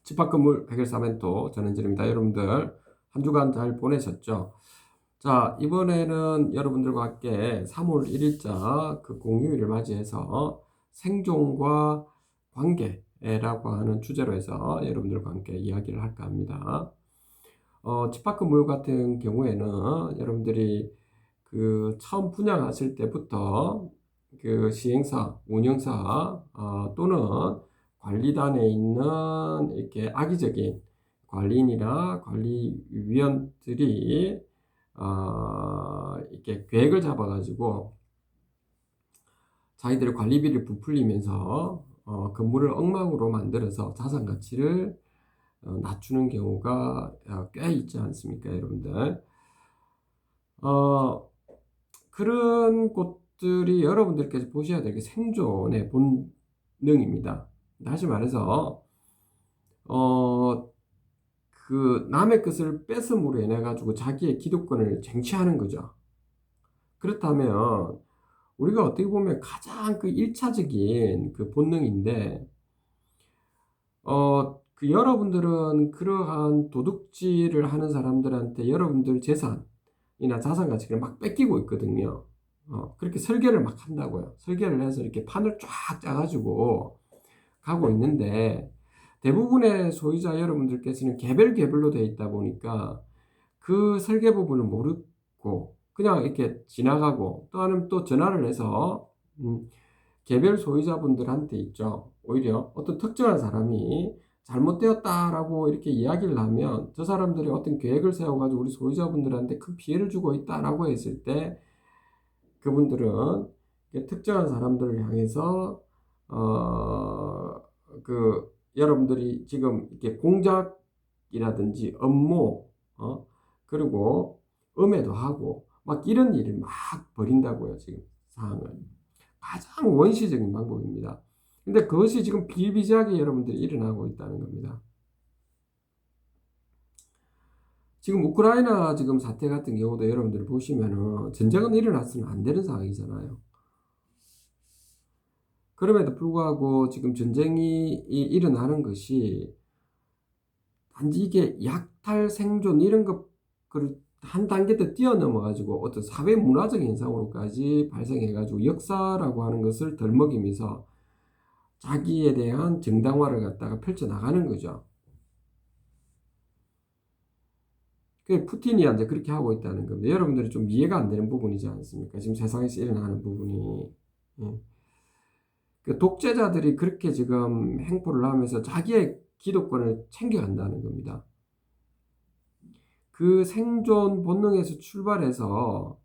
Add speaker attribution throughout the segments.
Speaker 1: 집합건물 해결사 멘토 전현진입니다. 여러분들 한 주간 잘 보내셨죠? 자, 이번에는 여러분들과 함께 3월 1일자 그 공휴일을 맞이해서 생존과 관계라고 하는 주제로 해서 여러분들과 함께 이야기를 할까 합니다. 집합건물 같은 경우에는 여러분들이 그 처음 분양하실 때부터 그 시행사, 운영사 또는 관리단에 있는 이렇게 악의적인 관리인이나 관리위원들이 이렇게 계획을 잡아가지고 자기들의 관리비를 부풀리면서 건물을 엉망으로 만들어서 자산 가치를 낮추는 경우가 꽤 있지 않습니까, 여러분들? 어, 그런 곳들이 여러분들께서 보셔야 될 게 생존의 본능입니다. 다시 말해서, 어, 그 남의 것을 뺏음으로 인해 가지고 자기의 기득권을 쟁취하는 거죠. 그렇다면 우리가 어떻게 보면 가장 그 1차적인 그 본능인데, 그 여러분들은 그러한 도둑질을 하는 사람들한테 여러분들 재산이나 자산 가치를 막 뺏기고 있거든요. 그렇게 설계를 막 한다고요. 설계를 해서 이렇게 판을 쫙 짜가지고 가고 있는데, 대부분의 소유자 여러분들께서는 개별로 되어 있다 보니까 그 설계 부분을 모르고 그냥 이렇게 지나가고, 또 아니면 또 전화를 해서 개별 소유자분들한테 있죠. 오히려 어떤 특정한 사람이 잘못되었다라고 이렇게 이야기를 하면 저 사람들이 어떤 계획을 세워가지고 우리 소유자분들한테 큰 피해를 주고 있다라고 했을 때, 그분들은 특정한 사람들을 향해서 여러분들이 지금 이렇게 공작이라든지 업무, 그리고 음해도 하고 막 이런 일을 막 벌인다고요. 지금 상황은 가장 원시적인 방법입니다. 근데 그것이 지금 비일비재하게 여러분들이 일어나고 있다는 겁니다. 지금 우크라이나 지금 사태 같은 경우도 여러분들 보시면은 전쟁은 일어났으면 안 되는 상황이잖아요. 그럼에도 불구하고 지금 전쟁이 일어나는 것이 단지 이게 약탈 생존 이런 것을 한 단계 더 뛰어넘어 가지고 어떤 사회 문화적 현상으로까지 발생해 가지고 역사라고 하는 것을 덜먹이면서 자기에 대한 정당화를 갖다가 펼쳐 나가는 거죠. 그 푸틴이 이제 그렇게 하고 있다는 겁니다. 여러분들이 좀 이해가 안 되는 부분이지 않습니까? 지금 세상에서 일어나는 부분이. 예. 그 독재자들이 그렇게 지금 행포를 하면서 자기의 기득권을 챙겨간다는 겁니다. 그 생존 본능에서 출발해서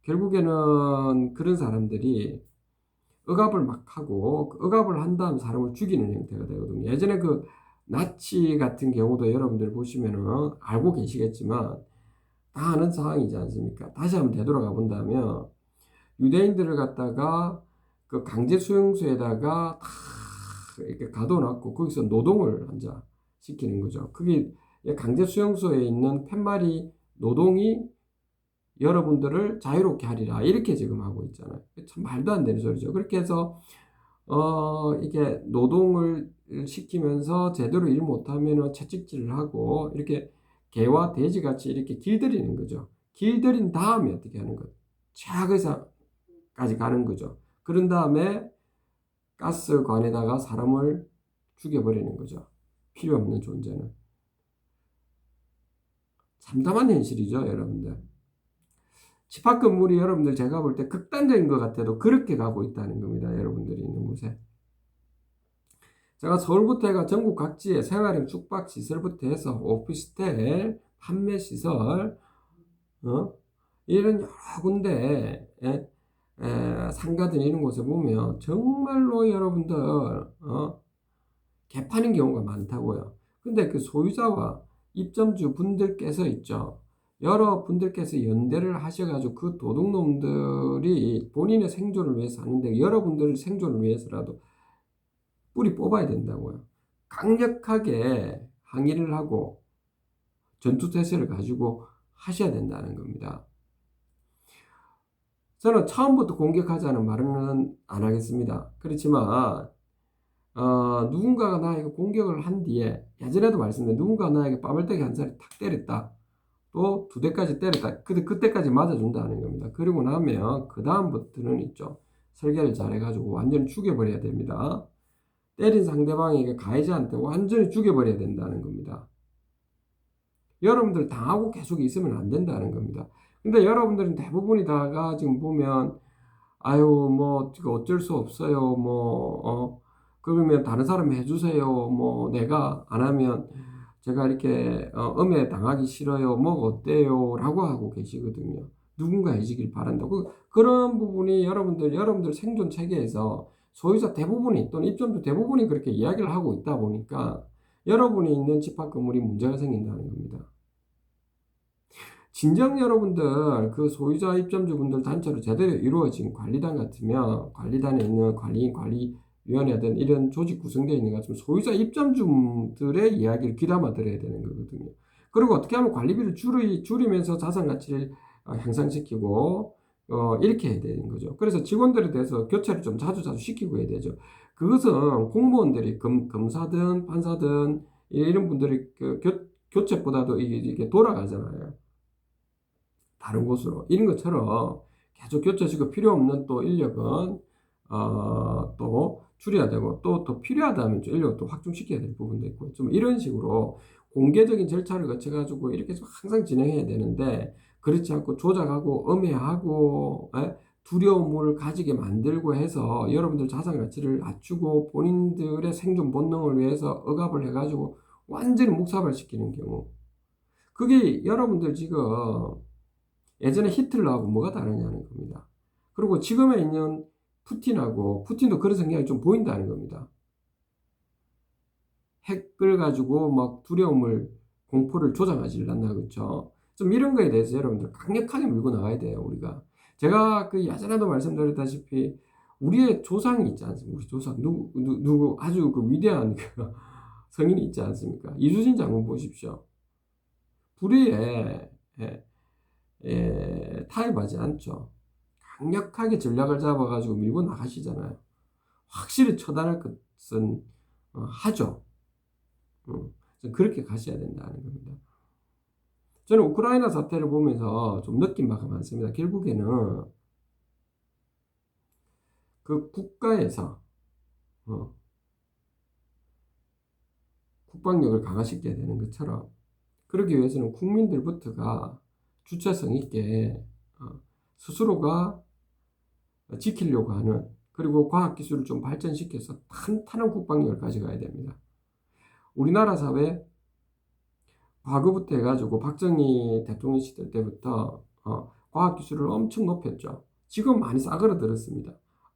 Speaker 1: 결국에는 그런 사람들이 억압을 막 하고 그 억압을 한 다음 사람을 죽이는 형태가 되거든요. 예전에 그 나치 같은 경우도 여러분들 보시면은 알고 계시겠지만 다 아는 상황이지 않습니까? 다시 한번 되돌아가 본다면 유대인들을 갖다가 그 강제 수용소에다가 다 이렇게 가둬놨고 거기서 노동을 앉아 시키는 거죠. 그게 강제 수용소에 있는 팻말이 노동이 여러분들을 자유롭게 하리라 이렇게 지금 하고 있잖아요. 참 말도 안 되는 소리죠. 그렇게 해서 이게 노동을 시키면서 제대로 일 못하면은 채찍질을 하고 이렇게 개와 돼지 같이 이렇게 길들이는 거죠. 길들인 다음에 어떻게 하는 것? 최악의까지 가는 거죠. 그런 다음에 가스관에다가 사람을 죽여버리는 거죠. 필요 없는 존재는. 참담한 현실이죠, 여러분들. 집합 건물이 여러분들 제가 볼 때 극단적인 것 같아도 그렇게 가고 있다는 겁니다. 여러분들이 있는 곳에. 제가 서울부터 해가 전국 각지의 생활형 숙박시설부터 해서 오피스텔, 판매시설, 이런 여러 군데, 상가들 이런 곳에 보면 정말로 여러분들, 개판인 경우가 많다고요. 근데 그 소유자와 입점주 분들께서 있죠. 여러분들께서 연대를 하셔가지고 그 도둑놈들이 본인의 생존을 위해서 하는데 여러분들 생존을 위해서라도 뿌리 뽑아야 된다고요. 강력하게 항의를 하고 전투태세를 가지고 하셔야 된다는 겁니다. 저는 처음부터 공격하자는 말은 안 하겠습니다. 그렇지만 누군가가 나에게 공격을 한 뒤에, 예전에도 말씀드린 누군가가 나에게 빠물때기 한 자리 탁 때렸다. 또 2대까지 때렸다. 그때까지 맞아준다는 겁니다. 그리고 나면 그 다음부터는 있죠. 설계를 잘해가지고 완전히 죽여버려야 됩니다. 때린 상대방에게 가해자한테 완전히 죽여버려야 된다는 겁니다. 여러분들 당하고 계속 있으면 안 된다는 겁니다. 근데 여러분들은 대부분이 다가 지금 보면 아유 뭐 어쩔 수 없어요 그러면 다른 사람이 해주세요 뭐 내가 안 하면 제가 이렇게 음해 당하기 싫어요 뭐 어때요 라고 하고 계시거든요. 누군가 해주길 바란다고. 그런 부분이 여러분들 생존 체계에서 소유자 대부분이 또는 입점주 대부분이 그렇게 이야기를 하고 있다 보니까 여러분이 있는 집합 건물이 문제가 생긴다는 겁니다. 진정 여러분들 그 소유자 입점주분들 단체로 제대로 이루어진 관리단 같으면 관리단에 있는 관리인 관리위원회든 이런 조직 구성되어 있는 것 같으면 소유자 입점주들의 이야기를 귀담아 들어야 되는 거거든요. 그리고 어떻게 하면 관리비를 줄이면서 자산 가치를 향상시키고 이렇게 해야 되는 거죠. 그래서 직원들에 대해서 교체를 좀 자주 시키고 해야 되죠. 그것은 공무원들이 검사든 판사든 이런 분들이 교체보다도 이게 돌아가잖아요. 다른 곳으로. 이런 것처럼 계속 교체시키고 필요 없는 또 인력은 또 줄여야 되고 또 더 필요하다면 인력을 또 확충시켜야 될 부분도 있고 좀 이런 식으로 공개적인 절차를 거쳐가지고 이렇게 항상 진행해야 되는데 그렇지 않고 조작하고 음해하고 두려움을 가지게 만들고 해서 여러분들 자산 가치를 낮추고 본인들의 생존 본능을 위해서 억압을 해가지고 완전히 묵사발시키는 경우 그게 여러분들 지금 예전에 히틀러하고 뭐가 다르냐는 겁니다. 그리고 지금에 있는 푸틴도 그런 성향이 좀 보인다는 겁니다. 핵을 가지고 막 두려움을, 공포를 조장하지를 그렇죠? 좀 이런 거에 대해서 여러분들 강력하게 밀고 나가야 돼요, 우리가. 제가 그 예전에도 말씀드렸다시피 우리의 조상이 있지 않습니까? 우리 조상, 누구 아주 그 위대한 그 성인이 있지 않습니까? 이순신 장군 보십시오. 불의에 타협하지 않죠. 강력하게 전략을 잡아가지고 밀고 나가시잖아요. 확실히 처단할 것은 하죠. 그렇게 가셔야 된다는 겁니다. 저는 우크라이나 사태를 보면서 좀 느낀 바가 많습니다. 결국에는 그 국가에서 국방력을 강화시켜야 되는 것처럼 그러기 위해서는 국민들부터가 주체성 있게 스스로가 지키려고 하는 그리고 과학기술을 좀 발전시켜서 탄탄한 국방력을 가져가야 됩니다. 우리나라 사회 과거부터 해가지고 박정희 대통령 시대 때부터 과학기술을 엄청 높였죠. 지금 많이 싸그러들었습니다.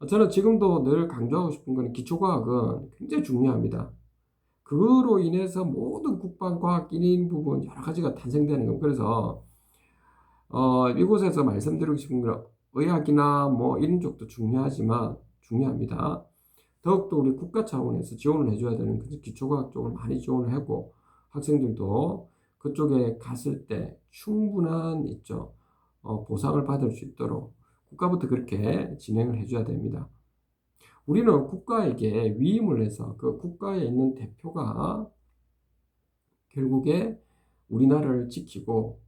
Speaker 1: 저는 지금도 늘 강조하고 싶은 것은 기초과학은 굉장히 중요합니다. 그거로 인해서 모든 국방과학 기능 부분 여러 가지가 탄생되는 겁니다. 그래서 이곳에서 말씀드리고 싶은 건 의학이나 뭐 이런 쪽도 중요합니다. 더욱더 우리 국가 차원에서 지원을 해줘야 되는 기초과학 쪽을 많이 지원을 하고 학생들도 그쪽에 갔을 때 충분한 보상을 받을 수 있도록 국가부터 그렇게 진행을 해줘야 됩니다. 우리는 국가에게 위임을 해서 그 국가에 있는 대표가 결국에 우리나라를 지키고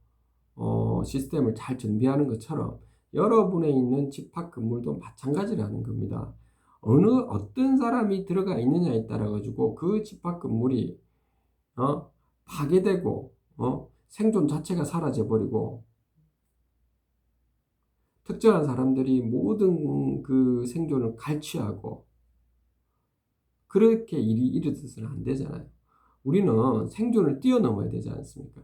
Speaker 1: 시스템을 잘 전비하는 것처럼 여러분에 있는 집합 건물도 마찬가지라는 겁니다. 어떤 사람이 들어가 있느냐에 따라 가지고 그 집합 건물이 파괴되고 생존 자체가 사라져 버리고 특정한 사람들이 모든 그 생존을 갈취하고 그렇게 일이 일어서서는 안 되잖아요. 우리는 생존을 뛰어넘어야 되지 않습니까?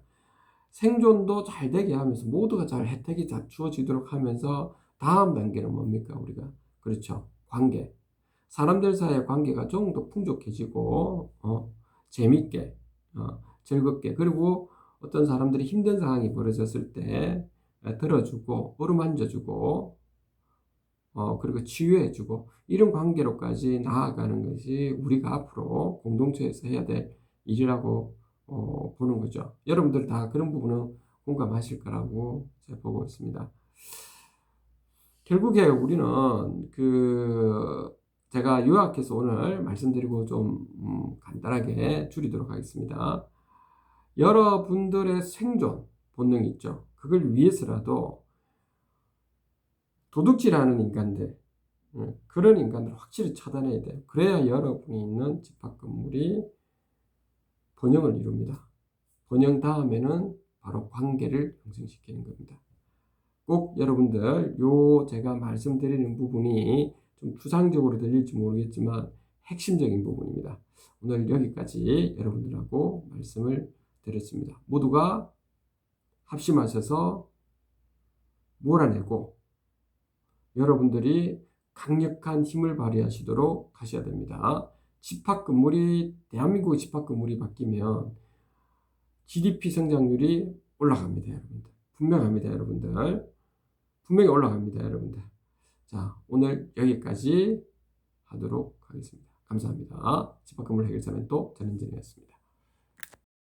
Speaker 1: 생존도 잘 되게 하면서 모두가 잘 혜택이 다 주어지도록 하면서 다음 단계는 뭡니까? 우리가 그렇죠. 관계. 사람들 사이의 관계가 좀 더 풍족해지고 재밌게 즐겁게 그리고 어떤 사람들이 힘든 상황이 벌어졌을 때 들어주고 어루만져주고 그리고 치유해주고 이런 관계로까지 나아가는 것이 우리가 앞으로 공동체에서 해야 될 일이라고 보는 거죠. 여러분들 다 그런 부분은 공감하실 거라고 제가 보고 있습니다. 결국에 우리는 제가 요약해서 오늘 말씀드리고 좀 간단하게 줄이도록 하겠습니다. 여러분들의 생존 본능이 있죠. 그걸 위해서라도 도둑질하는 인간들, 그런 인간들을 확실히 차단해야 돼요. 그래야 여러분이 있는 집합 건물이 번영을 이룹니다. 번영 다음에는 바로 관계를 형성시키는 겁니다. 꼭 여러분들 제가 말씀드리는 부분이 좀 추상적으로 들릴지 모르겠지만 핵심적인 부분입니다. 오늘 여기까지 여러분들하고 말씀을 드렸습니다. 모두가 합심하셔서 몰아내고 여러분들이 강력한 힘을 발휘하시도록 하셔야 됩니다. 대한민국의 집합 건물이 바뀌면 GDP 성장률이 올라갑니다, 여러분들. 분명합니다, 여러분들. 분명히 올라갑니다, 여러분들. 자, 오늘 여기까지 하도록 하겠습니다. 감사합니다. 집합 건물 해결사는 또 전현진이었습니다.